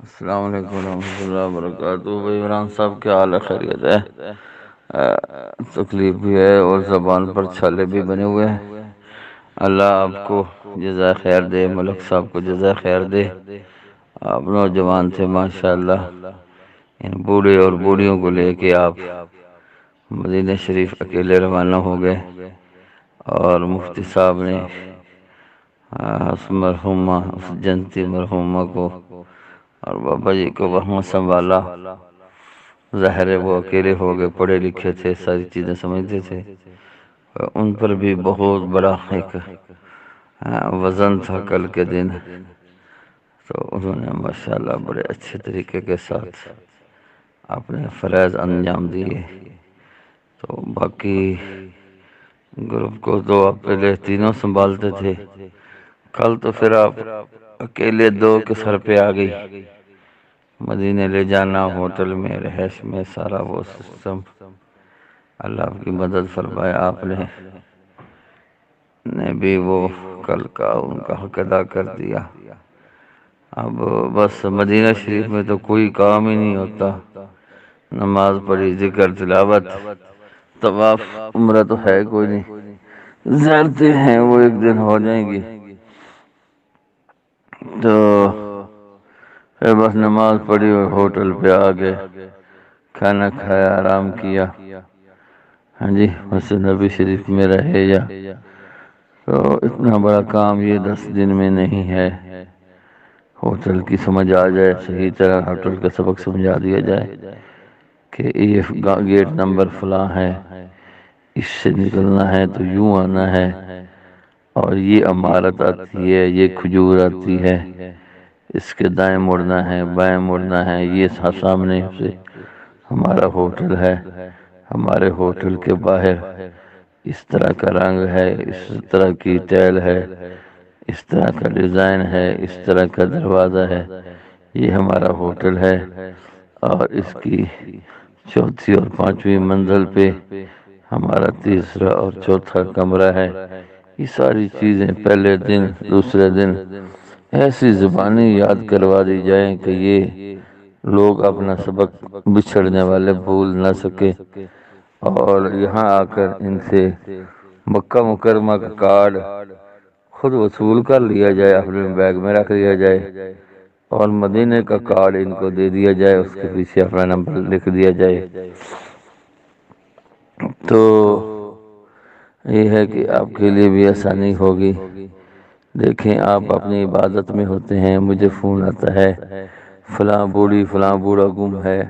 السلام علیکم ورحمۃ اللہ وبرکاتہ بھائی عمران صاحب کیا حال ہے؟ خیریت ہے؟ تکلیف بھی ہے اور زبان پر چھالے بھی بنے ہوئے ہیں۔ اللہ آپ کو جزائے خیر دے، ملک صاحب کو جزائے خیر دے۔ آپ نوجوان تھے ماشاء اللہ، ان بوڑھے اور بوڑھیوں کو لے کے آپ مدینہ شریف اکیلے روانہ ہو گئے، اور مفتی صاحب نے اس مرحومہ اس جنتی مرحومہ کو اور بابا جی کو وہاں سنبھالا۔ ظاہر ہے وہ اکیلے ہو گئے، پڑھے لکھے تھے، ساری چیزیں سمجھتے تھے، ان پر بھی بہت بڑا ایک وزن تھا کل کے دن، تو انہوں نے ماشاءاللہ بڑے اچھے طریقے کے ساتھ اپنے فرائض انجام دیے۔ تو باقی گروپ کو تو آپ پہلے تینوں سنبھالتے تھے، کل تو پھر آپ اکیلے دو کے سر پہ آ گئی۔ مدینے لے جانا، ہوٹل میں رہائش میں، سارا وہ سسٹم، اللہ آپ کی مدد فرمائے۔ آپ نے بھی وہ کل کا ان کا حق ادا کر دیا۔ اب بس مدینہ شریف میں تو کوئی کام ہی نہیں ہوتا، نماز پڑھی، ذکر، تلاوت، طواف، عمرہ تو ہے کوئی نہیں، زیارتیں ہیں وہ ایک دن ہو جائیں گی، تو پھر بس نماز پڑھی اور ہوٹل پہ آ گئے، کھانا کھایا، آرام کیا۔ ہاں جی، مسجد نبی شریف میں رہے یا تو اتنا بڑا کام یہ 10 دن میں نہیں ہے۔ ہوٹل کی سمجھ آ جائے، صحیح طرح ہوٹل کا سبق سمجھا دیا جائے کہ یہ گیٹ نمبر فلاں ہے، اس سے نکلنا ہے تو یوں آنا ہے، اور یہ عمارت آتی ہے، یہ کھجور آتی ہے، اس کے دائیں مڑنا ہے، بائیں مڑنا ہے، یہ سامنے سے ہمارا ہوٹل ہے، ہمارے ہوٹل کے باہر اس طرح کا رنگ ہے، اس طرح کی ٹائل ہے، اس طرح کا ڈیزائن ہے، اس طرح کا دروازہ ہے، یہ ہمارا ہوٹل ہے، اور اس کی چوتھی اور پانچویں منزل پہ ہمارا تیسرا اور چوتھا کمرہ ہے۔ یہ ساری چیزیں پہلے دن دوسرے دن ایسی زبانی یاد کروا دی جائیں کہ یہ لوگ اپنا سبق بچھڑنے والے بھول نہ سکے، اور یہاں آ کر ان سے مکہ مکرمہ کا کارڈ خود وصول کر لیا جائے، اپنے بیگ میں رکھ لیا جائے، اور مدینے کا کارڈ ان کو دے دیا جائے، اس کے پیچھے اپنا نمبر لکھ دیا جائے۔ تو یہ ہے کہ آپ کے لیے بھی آسانی ہوگی۔ دیکھیں، آپ اپنی عبادت میں ہوتے ہیں، مجھے فون آتا ہے فلاں بوڑھی فلاں بوڑھا گم ہے،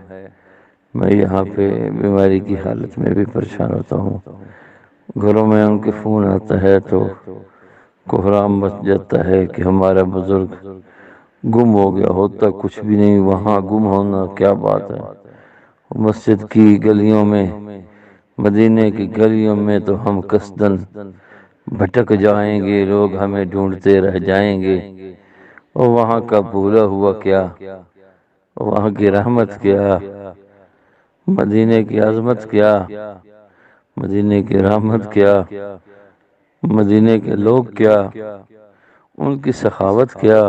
میں یہاں پہ بیماری کی حالت میں بھی پریشان ہوتا ہوں، گھروں میں ان کے فون آتا ہے تو کوحرام مچ جاتا ہے کہ ہمارا بزرگ گم ہو گیا، ہوتا کچھ بھی نہیں، وہاں گم ہونا کیا بات ہے۔ مسجد کی گلیوں میں، مدینے کی گلیوں میں تو ہم قصدن بھٹک جائیں گے، لوگ ہمیں ڈھونڈتے رہ جائیں گے، اور وہاں کا بھولا ہوا کیا، وہاں کی رحمت کیا، مدینے کی عظمت کیا، مدینے کی رحمت کیا، مدینے کے لوگ کیا، ان کی سخاوت کیا۔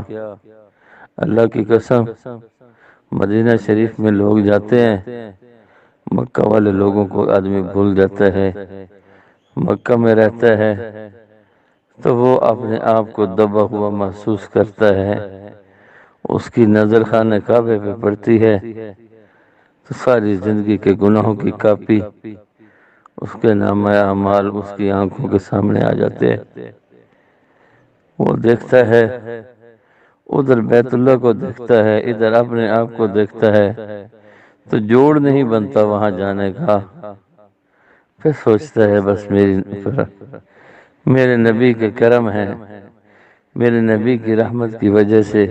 اللہ کی قسم، مدینہ شریف میں لوگ جاتے ہیں، مکہ والے لوگوں کو آدمی بھول جاتا ہے، مکہ میں رہتا ہے تو وہ اپنے آپ کو دبا ہوا محسوس کرتا ہے، اس کی نظر خانہ کعبے پہ پڑتی ہے تو ساری زندگی کے گناہوں کی کاپی، اس کے نامہ اعمال اس کی آنکھوں کے سامنے آ جاتے ہیں۔ وہ دیکھتا ہے، ادھر بیت اللہ کو دیکھتا ہے، ادھر اپنے آپ کو دیکھتا ہے، تو جوڑ نہیں بنتا وہاں جانے کا۔ پھر سوچتا ہے بس میرے نبی کے کرم ہے، میرے نبی کی رحمت کی وجہ سے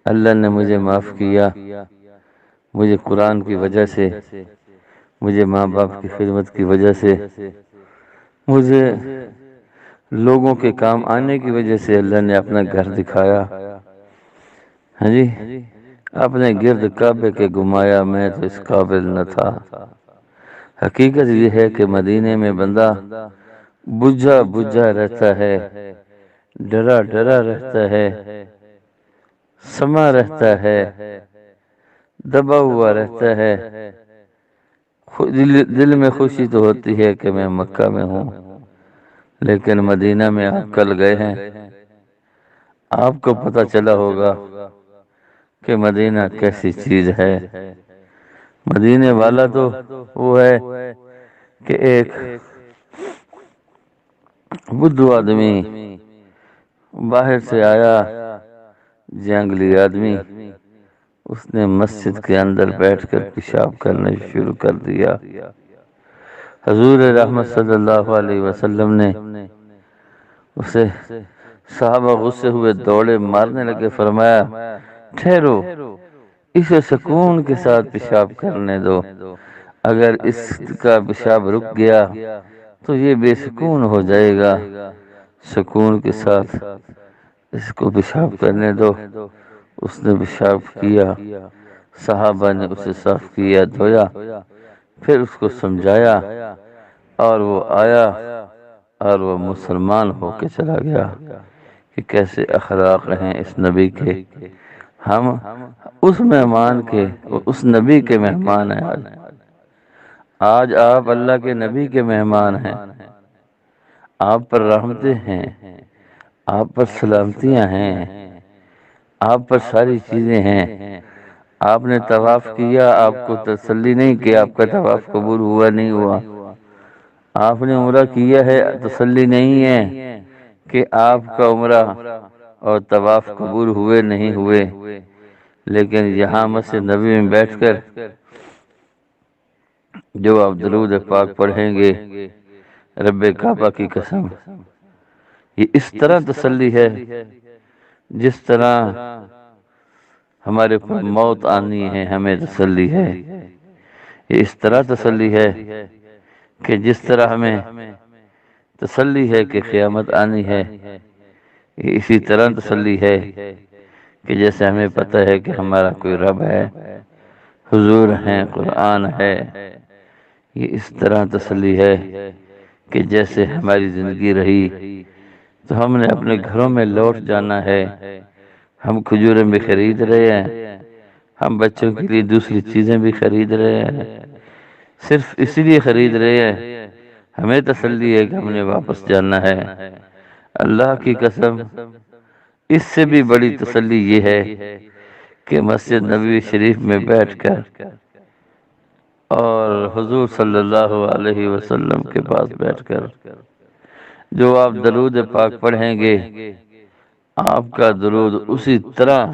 اللہ نے مجھے معاف کیا، مجھے قرآن کی وجہ سے، مجھے ماں باپ کی خدمت کی وجہ سے، مجھے لوگوں کے کام آنے کی وجہ سے اللہ نے اپنا گھر دکھایا۔ ہاں جی، اپنے گرد کعبے کے گھمایا، میں تو اس قابل نہ تھا۔ حقیقت یہ ہے کہ مدینے میں بندہ بجھا بجھا رہتا ہے، ڈرا ڈرا رہتا ہے، سما رہتا ہے، دبا ہوا رہتا ہے۔ دل میں خوشی تو ہوتی ہے کہ میں مکہ میں ہوں، لیکن مدینہ میں آپ کل گئے ہیں، آپ کو پتہ چلا ہوگا کہ مدینہ کیسی چیز ہے۔ مدینے والا تو وہ ہے کہ ایک بدھو آدمی باہر سے آیا، جنگلی آدمی، اس نے مسجد کے اندر بیٹھ کر پیشاب کرنا شروع کر دیا۔ حضور رحمت صلی اللہ علیہ وسلم نے اسے، صحابہ غصے ہوئے دوڑے مارنے لگے، فرمایا ٹھہرو، اسے سکون کے ساتھ پیشاب کرنے دو، اگر اس کا پیشاب رک گیا تو یہ بے سکون ہو جائے گا، سکون کے ساتھ اس کو پیشاب کرنے دو۔ اس نے پیشاب کیا، صحابہ نے اسے صاف کیا، دھویا، پھر اس کو سمجھایا، اور وہ آیا اور وہ مسلمان ہو کے چلا گیا۔ کہ کیسے اخلاق ہیں اس نبی کے، ہم اس مہمان کے، اس نبی کے مہمان ہیں۔ آج آپ اللہ کے نبی کے مہمان ہیں، آپ پر رحمتیں ہیں، آپ پر سلامتیاں ہیں، آپ پر ساری چیزیں ہیں۔ آپ نے طواف کیا، آپ کو تسلی نہیں کہ آپ کا طواف قبول ہوا نہیں ہوا۔ آپ نے عمرہ کیا ہے، تسلی نہیں ہے کہ آپ کا عمرہ اور طواف قبول ہوئے نہیں ہوئے، لیکن یہاں مسجد نبی میں بیٹھ کر جو آپ درود پاک پڑھیں گے، رب کعبہ کی قسم، یہ اس طرح تسلی ہے جس طرح ہمارے پر موت آنی ہے ہمیں تسلی ہے۔ یہ اس طرح تسلی ہے کہ جس طرح ہمیں تسلی ہے کہ قیامت آنی ہے، یہ اسی طرح تسلی ہے کہ جیسے ہمیں پتہ ہے کہ ہمارا کوئی رب ہے، حضور ہیں، قرآن ہے۔ یہ اس طرح تسلی ہے کہ جیسے ہماری زندگی رہی تو ہم نے اپنے گھروں میں لوٹ جانا ہے۔ ہم کھجوریں بھی خرید رہے ہیں، ہم بچوں کے لیے دوسری چیزیں بھی خرید رہے ہیں، صرف اسی لیے خرید رہے ہیں، ہمیں تسلی ہے کہ ہم نے واپس جانا ہے۔ اللہ کی قسم، اس سے بھی بڑی تسلی یہ ہے کہ مسجد نبوی شریف میں بیٹھ کر اور حضور صلی اللہ علیہ وسلم کے پاس بیٹھ کر جو آپ درود پاک پڑھیں گے، آپ کا درود اسی طرح،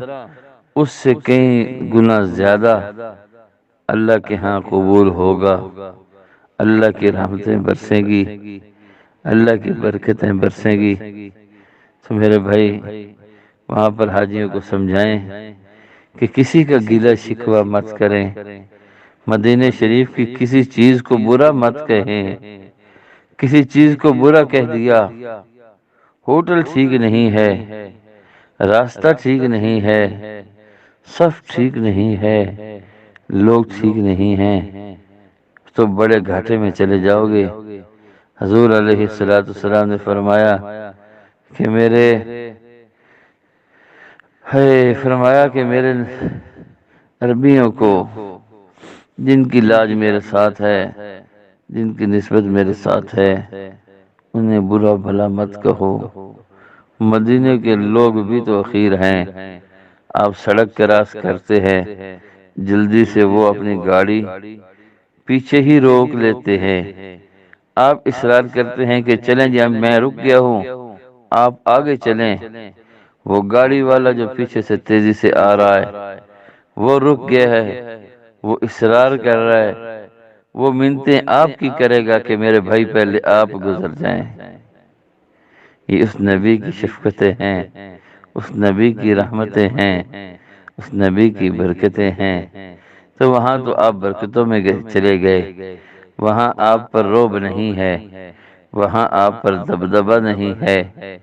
اس سے کئی گنا زیادہ اللہ کے ہاں قبول ہوگا۔ اللہ کی رحمتیں برسیں گی، اللہ کی برکتیں برسیں گی۔ تو میرے بھائی، وہاں پر حاجیوں کو سمجھائیں کہ کسی کا گلہ شکوہ مت کریں، مدینہ شریف کی کسی چیز کو برا مت کہیں۔ کسی چیز کو برا کہہ دیا، ہوٹل ٹھیک نہیں ہے، راستہ ٹھیک نہیں ہے، صف ٹھیک نہیں ہے، لوگ ٹھیک نہیں ہیں، تو بڑے گھاٹے میں چلے جاؤ گے۔ حضور علیہ السلام نے فرمایا کہ میرے عربیوں کو، جن کی لاج میرے ساتھ ہے، جن کی نسبت میرے ساتھ ہے، انہیں برا بھلا مت کہو۔ مدینے کے لوگ بھی تو اخیر ہیں، آپ سڑک کراس کرتے ہیں، جلدی سے وہ اپنی گاڑی پیچھے ہی روک لیتے ہیں، آپ اصرار کرتے ہیں کہ چلیں جی، میں رک گیا ہوں، آپ آگے چلیں۔ وہ گاڑی والا جو پیچھے سے تیزی سے آ رہا ہے، وہ رک گیا ہے، وہ اصرار کر رہا ہے، وہ منتیں آپ کی کرے گا کہ میرے بھائی پہلے آپ گزر جائیں۔ یہ اس نبی کی شفقتیں ہیں، اس نبی کی رحمتیں ہیں، اس نبی کی برکتیں ہیں۔ تو وہاں تو آپ برکتوں میں چلے گئے، وہاں آپ پر روب نہیں ہے، وہاں آپ پر دبدبہ نہیں ہے،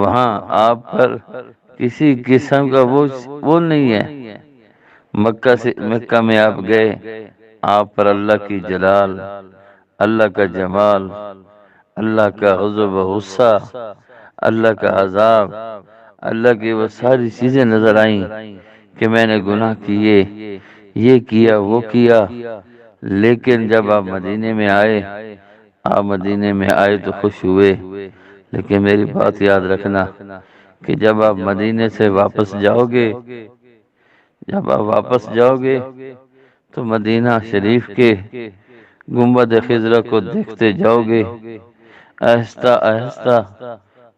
وہاں آپ پر کسی قسم کا وہ نہیں ہے۔ مکہ میں آپ گئے، آپ پر اللہ کی جلال، اللہ کا جمال، اللہ کا غضب و غصہ، اللہ کا عذاب، اللہ کی وہ ساری چیزیں نظر آئیں کہ میں نے گناہ کیے، یہ کیا وہ کیا، لیکن جب آپ مدینے میں آئے، آپ مدینے میں آئے تو خوش ہوئے، لیکن میری بات یاد رکھنا کہ جب آپ مدینے سے واپس جاؤ گے، جب آپ واپس جاؤ گے تو مدینہ شریف کے گنبد خضرا کو دیکھتے جاؤ گے، آہستہ آہستہ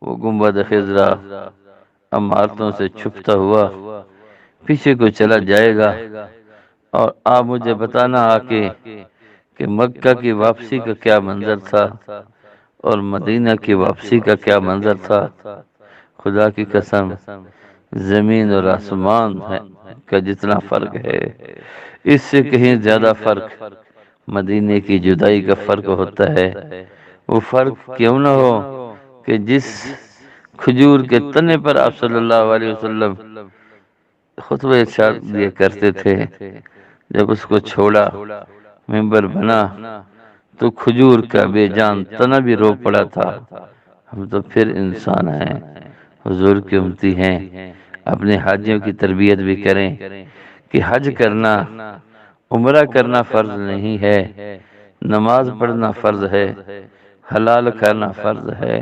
وہ گنبد خضرا عمارتوں سے چھپتا ہوا پیچھے کو چلا جائے گا، اور آپ مجھے بتانا آ کے کہ مکہ کی واپسی کا کیا منظر تھا اور مدینہ کی واپسی کا کیا منظر تھا۔ خدا کی قسم، زمین اور آسمان کا جتنا فرق ہے، اس سے کہیں زیادہ فرق مدینے کی جدائی کا فرق ہوتا ہے۔ وہ فرق کیوں نہ ہو کہ جس کھجور کے تنے پر آپ صلی اللہ علیہ وسلم خطبہ ارشاد دیا کرتے تھے، جب اس کو چھوڑا، ممبر بنا، تو کھجور کا بے جان تنا بھی رو پڑا تھا۔ ہم تو پھر انسان ہیں، حضور کی امتی ہیں، اپنے حاجیوں کی تربیت بھی کریں کہ حج کرنا، عمرہ کرنا فرض نہیں ہے، نماز پڑھنا فرض ہے، حلال کھانا فرض ہے،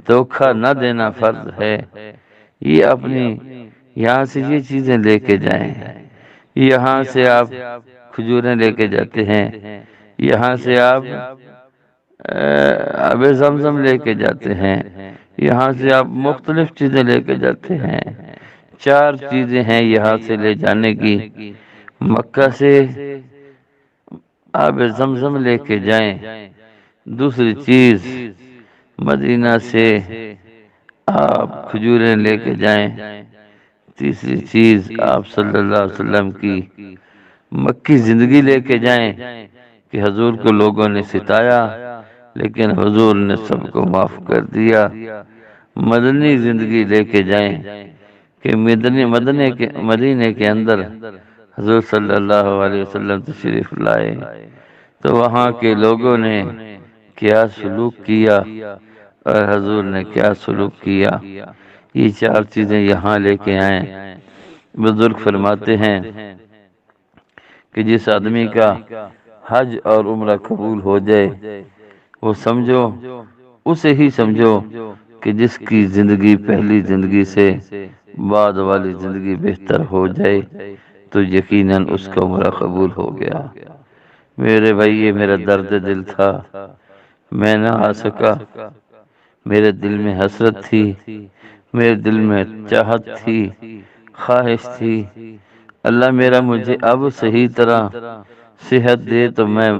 دھوکہ نہ دینا فرض ہے۔ یہ اپنی یہاں سے یہ چیزیں لے کے جائیں، یہاں سے آپ کھجوریں لے کے جاتے ہیں، یہاں سے آپ آب زمزم لے کے جاتے ہیں، یہاں سے آپ مختلف چیزیں لے کے جاتے ہیں۔ چار چیزیں ہیں یہاں سے لے جانے کی، مکہ سے آب زمزم لے کے جائیں، دوسری چیز مدینہ سے آپ کھجوریں لے کے جائیں، تیسری چیز آپ صلی اللہ علیہ وسلم کی مکی زندگی لے کے جائیں کہ حضور کو لوگوں نے ستایا لیکن حضور نے سب کو معاف کر دیا۔ مدنی زندگی لے کے جائیں کہ مدینے کے اندر حضور صلی اللہ علیہ وسلم تشریف لائے تو وہاں کے لوگوں نے کیا سلوک کیا اور حضور نے کیا سلوک کیا۔ یہ چار چیزیں یہاں لے کے آئیں۔ بزرگ فرماتے ہیں کہ جس آدمی کا حج اور عمرہ قبول ہو جائے، وہ سمجھو، اسے ہی سمجھو کہ جس کی زندگی پہلی زندگی سے بعد والی زندگی بہتر ہو جائے تو یقیناً اس کا عمرہ قبول ہو گیا۔ میرے بھائی، یہ میرا درد دل تھا، میں نہ آ سکا، میرے دل میں حسرت تھی، میرے دل میں چاہت تھی، خواہش تھی، اللہ میرا مجھے اب صحیح طرح صحت دے تو میں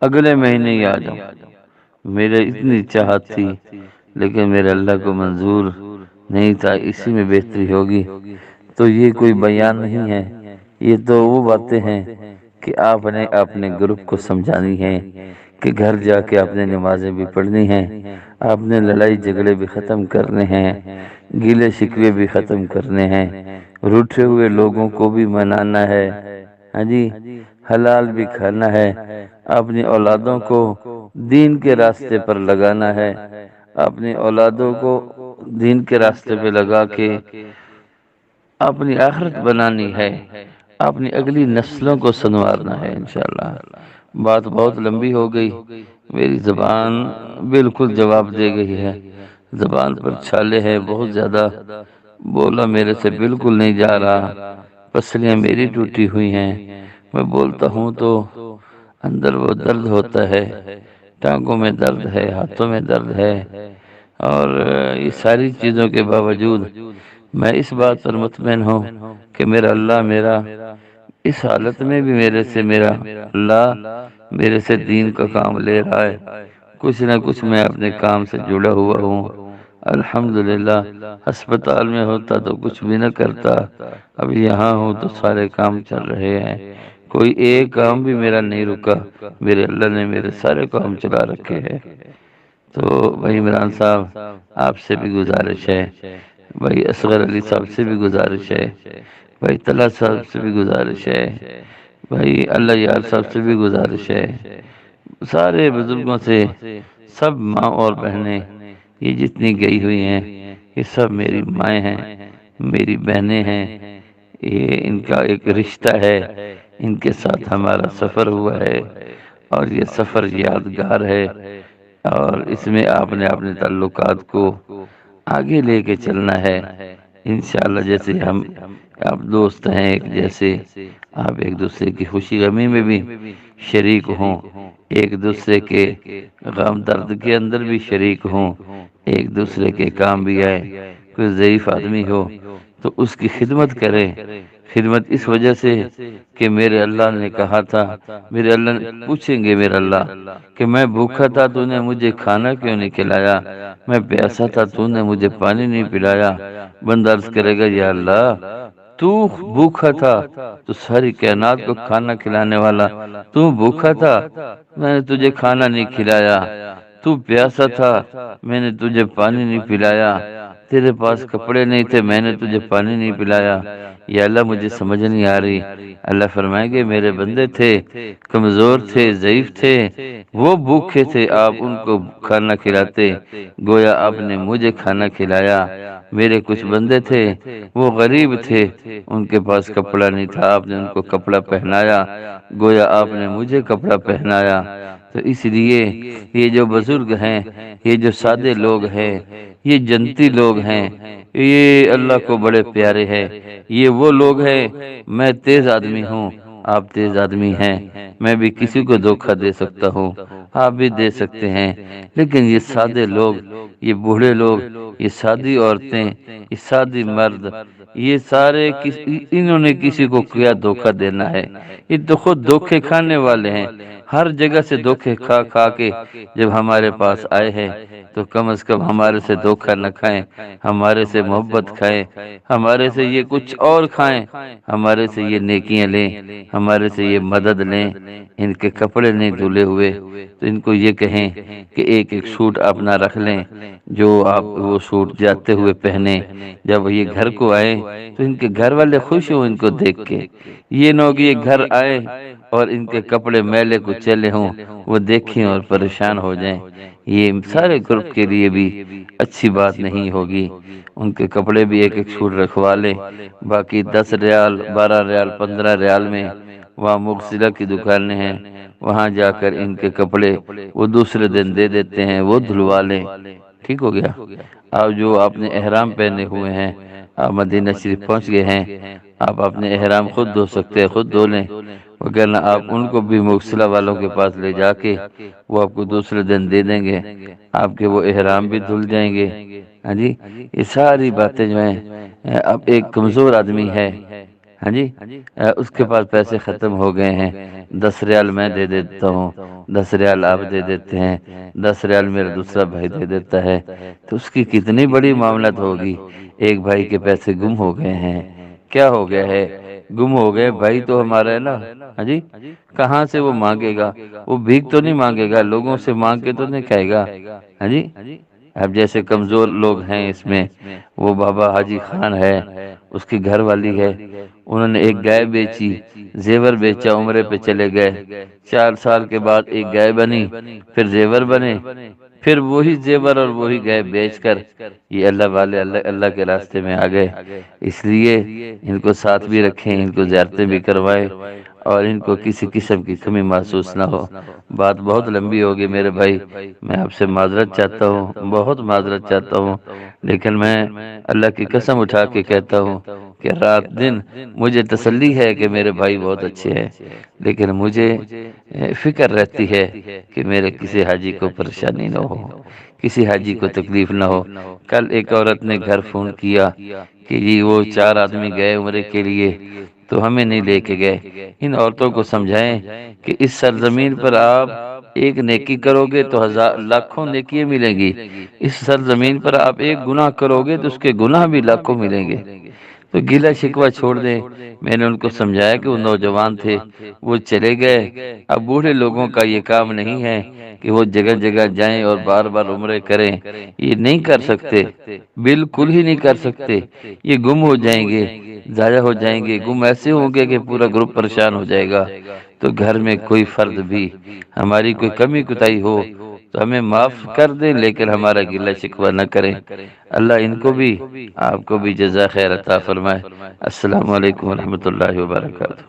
اگلے مہینے ہی آ جاؤں۔ میرے اتنی چاہت تھی لیکن میرے اللہ کو منظور نہیں تھا، اسی میں بہتری ہوگی۔ تو یہ کوئی بیان نہیں ہے، یہ تو وہ باتیں ہیں کہ آپ نے اپنے گروپ کو سمجھانی ہے کہ گھر جا کے آپ نے نمازیں بھی پڑھنی ہیں، آپ نے لڑائی جھگڑے بھی ختم کرنے ہیں، گیلے شکوے بھی ختم کرنے ہیں، روٹھے ہوئے لوگوں کو بھی منانا ہے، ہاں جی، حلال بھی کھانا ہے، اپنی اولادوں کو دین کے راستے پر لگانا ہے، اپنی اولادوں کو دین کے راستے پہ لگا کے اپنی آخرت بنانی ہے، اپنی اگلی نسلوں کو سنوارنا ہے انشاءاللہ۔ بات بہت لمبی ہو گئی، میری زبان بالکل جواب دے گئی ہے، زبان پر چھالے ہیں بہت زیادہ، بولا میرے سے بالکل نہیں جا رہا، پسلیاں میری ٹوٹی ہوئی ہیں، میں بولتا ہوں تو اندر وہ درد ہوتا ہے، ٹانگوں میں درد ہے، ہاتھوں میں درد ہے، اور یہ ساری چیزوں کے باوجود میں اس بات پر مطمئن ہوں کہ میرا اللہ میرا اس حالت میں بھی میرا اللہ میرے سے دین کا کام لے رہا ہے، کچھ نہ کچھ میں اپنے کام سے جڑا ہوا ہوں۔ الحمدللہ، ہسپتال میں ہوتا تو کچھ بھی نہ کرتا، اب یہاں ہوں تو سارے کام چل رہے ہیں، کوئی ایک کام بھی میرا نہیں رکا، میرے اللہ نے میرے سارے کام چلا رکھے ہیں۔ تو بھائی عمران صاحب، آپ سے بھی گزارش ہے، بھائی اصغر علی صاحب سے بھی گزارش ہے، بھائی طلعت صاحب سے بھی گزارش ہے، بھائی اللہ یار صاحب سے بھی گزارش ہے، سارے بزرگوں سے، سب ماں اور بہنیں یہ جتنی گئی ہوئی ہیں یہ سب میری مائیں ہیں، میری بہنیں ہیں، یہ ان کا ایک رشتہ ہے، ان کے ساتھ ہمارا سفر ہوا ہے اور یہ سفر یادگار ہے، اور اس میں آپ نے اپنے تعلقات کو آگے لے کے چلنا ہے انشاءاللہ۔ جیسے آپ دوست ہیں ایک جیسے، آپ ایک دوسرے کی خوشی غمی میں بھی شریک ہوں، ایک دوسرے کے غم درد کے اندر بھی شریک ہوں، ایک دوسرے کے کام بھی آئے۔ کوئی ضعیف آدمی ہو تو اس کی خدمت کریں۔ خدمت اس وجہ سے کہ میرے اللہ نے کہا تھا، میرے اللہ نے پوچھیں گے میرے اللہ کہ میں بھوکا تھا تو نے مجھے کھانا کیوں نہیں کھلایا، میں پیاسا تھا تو نے مجھے پانی نہیں پلایا۔ بندہ عرض کرے گا یا اللہ تو بھوکا تھا تو ساری کائنات کو کھانا کھلانے والا، تو بھوکا تھا میں نے تجھے کھانا نہیں کھلایا، تو پیاسا تھا میں نے تجھے پانی نہیں پلایا، تیرے پاس کپڑے نہیں تھے میں نے تجھے پانی نہیں پلایا۔ یا اللہ مجھے سمجھ نہیں آ رہی۔ اللہ فرمائیں گے میرے بندے تھے، کمزور تھے، ضعیف تھے، وہ بھوکے تھے، آپ ان کو کھانا کھلاتے، گویا آپ نے مجھے کھانا کھلایا۔ میرے کچھ بندے تھے وہ غریب تھے، ان کے پاس کپڑا نہیں تھا، آپ نے ان کو کپڑا پہنایا، گویا آپ نے مجھے کپڑا پہنایا۔ تو اس لیے یہ جو بزرگ ہیں، یہ جو سادے لوگ ہیں، یہ جنتی لوگ ہیں، یہ اللہ کو بڑے پیارے ہیں۔ یہ وہ لوگ ہیں، میں تیز آدمی ہوں، آپ تیز آدمی ہیں، میں بھی کسی کو دھوکہ دے سکتا ہوں، آپ بھی دے سکتے ہیں، لیکن یہ سادے لوگ، یہ بوڑھے لوگ، یہ سادی عورتیں، یہ سادی مرد، یہ سارے انہوں نے کسی کو کیا دھوکہ دینا ہے؟ یہ تو خود دھوکے کھانے والے ہیں۔ ہر جگہ سے دھوکے کھا کھا کے جب ہمارے پاس آئے ہیں تو کم از کم ہمارے سے دھوکہ نہ کھائیں، ہمارے سے محبت کھائیں، ہمارے سے یہ کچھ اور کھائیں، ہمارے سے یہ نیکیاں لیں، ہمارے سے یہ مدد لیں۔ ان کے کپڑے نہیں دھلے ہوئے تو ان کو یہ کہیں کہ ایک ایک سوٹ اپنا رکھ لیں، جو آپ وہ سوٹ جاتے ہوئے پہنے، جب یہ گھر کو آئے تو ان کے گھر والے خوش ہوں ان کو دیکھ کے۔ یہ نہ ہو کہ یہ گھر آئے اور ان کے کپڑے میلے کو چلے ہوں، وہ دیکھیں اور پریشان ہو جائیں، یہ سارے گروپ کے لیے بھی اچھی بات نہیں ہوگی۔ ان کے کپڑے بھی ایک ایک سوٹ رکھوا لیں، باقی 10 ریال 12 ریال 15 ریال میں وہاں مغسلہ کی دکانیں ہیں، وہاں جا کر ان کے کپڑے وہ دوسرے دن دے دیتے ہیں، وہ دھلوا لیں۔ ٹھیک ہو گیا؟ آپ جو آپ نے احرام پہنے ہوئے ہیں، آپ مدینہ شریف پہنچ گئے ہیں، آپ اپنے احرام خود دھو سکتے ہیں، خود دھو لیں، وگرنہ آپ ان کو بھی مغسلہ والوں کے پاس لے جا کے وہ آپ کو دوسرے دن دے دیں گے، آپ کے وہ احرام بھی دھل جائیں گے۔ ہاں جی، یہ ساری باتیں جو ہیں، اب ایک کمزور آدمی ہے، ہاں جی، اس کے پاس پیسے ختم ہو گئے ہیں، 10 ریال میں دے دیتا ہوں، 10 ریال آپ دے دیتے ہیں، 10 ریال میرا دوسرا بھائی دے دیتا ہے، تو اس کی کتنی بڑی معاملت ہوگی۔ ایک بھائی کے پیسے گم ہو گئے ہیں، کیا ہو گیا ہے؟ گم ہو گئے، بھائی تو ہمارا ہے نا، ہاں جی، کہاں سے وہ مانگے گا؟ وہ بھیک تو نہیں مانگے گا، لوگوں سے مانگ کے تو نہیں کھائے گا، ہاں جی۔ اب جیسے کمزور لوگ ہیں اس میں، وہ بابا حاجی خان ہے، اس کی گھر والی ہے، انہوں نے ایک گائے بیچی، زیور بیچا، عمرے پہ چلے گئے، 4 سال کے بعد ایک گائے بنی، پھر زیور بنے، پھر وہی زیور اور وہی گائے بیچ کر یہ اللہ والے اللہ کے راستے میں آ گئے۔ اس لیے ان کو ساتھ بھی رکھیں، ان کو زیارتیں بھی کروائیں، اور ان کو کسی قسم کی کمی محسوس نہ ہو۔ بات بہت لمبی ہوگی میرے بھائی، میں آپ سے معذرت چاہتا ہوں، بہت معذرت چاہتا ہوں، لیکن میں اللہ کی قسم اٹھا کے کہتا ہوں کہ رات دن مجھے تسلی ہے کہ میرے بھائی بہت اچھے ہیں، لیکن مجھے فکر رہتی ہے کہ میرے کسی حاجی کو پریشانی نہ ہو، کسی حاجی کو تکلیف نہ ہو۔ کل ایک عورت نے گھر فون کیا کہ جی وہ 4 آدمی گئے عمرے کے لیے تو ہمیں نہیں لے کے گئے۔ ان عورتوں کو سمجھائیں کہ اس سرزمین پر آپ ایک نیکی کرو گے تو لاکھوں نیکیاں ملیں گی، اس سرزمین پر آپ ایک گناہ کرو گے تو اس کے گناہ بھی لاکھوں ملیں گے۔ تو گلہ شکوہ چھوڑ دیں۔ میں نے ان کو سمجھایا کہ وہ نوجوان تھے، وہ چلے گئے۔ اب بوڑھے لوگوں کا یہ کام نہیں ہے کہ وہ جگہ جگہ جائیں اور بار بار عمرے کریں، یہ نہیں کر سکتے، بالکل ہی نہیں کر سکتے، یہ گم ہو جائیں گے، ضائع ہو جائیں گے، گم ایسے ہوں گے کہ پورا گروپ پریشان ہو جائے گا۔ تو گھر میں کوئی فرد بھی ہماری کوئی کمی کوتاہی ہو تو ہمیں معاف کر دیں، لیکن ہمارا گلہ شکوہ نہ کریں۔ اللہ ان کو بھی آپ کو بھی جزا خیر عطا فرمائے۔ السلام علیکم ورحمۃ اللہ وبرکاتہ۔